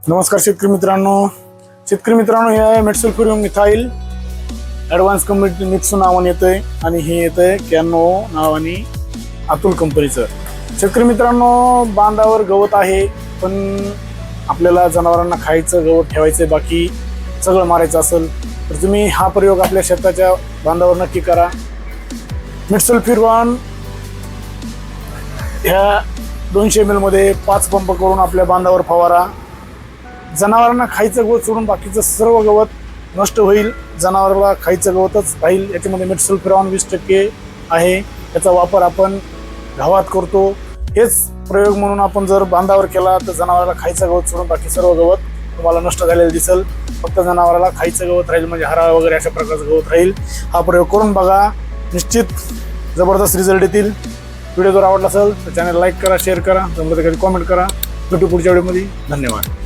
नमस्कार शेतकरी मित्रांनो हे आहे मेटसल्फ्युरियम मिथाइल ॲडव्हान्स कम्युनिटी मिक्स नावाने येतंय आणि हे येतंय कॅनो नावाने अतुल कंपनीचं। शेतकरी मित्रांनो, बांधावर गवत आहे पण आपल्याला जनावरांना खायचं गवत ठेवायचं बाकी सगळं मारायचं असेल तर तुम्ही हा प्रयोग आपल्या शेताच्या बांधावर नक्की करा। मेटसल्फ्युरियम ह्या 200 ml मध्ये 5 पंप करून आपल्या बांधावर फवारा। जनावरांना खायचं गवत सोडून बाकीचं सर्व गवत नष्ट होईल, जनावराला खायचं गवतच राहील। याच्यामध्ये मेटसल्फ्युरियम 20% आहे, याचा वापर आपण गव्हात करतो। हेच प्रयोग म्हणून आपण जर बांधावर केला तर जनावराला खायचं गवत सोडून बाकी सर्व गवत तुम्हाला नष्ट झालेलं दिसेल, फक्त जनावराला खायचं गवत राहील, म्हणजे हराळ वगैरे अशा प्रकारचं गवत राहील। हा प्रयोग करून बघा, निश्चित जबरदस्त रिझल्ट येतील। व्हिडिओ जर आवडला असेल तर चॅनल लाईक करा, शेअर करा, जमलं तर कमेंट करा। भेटू पुढच्या व्हिडिओमध्ये। धन्यवाद।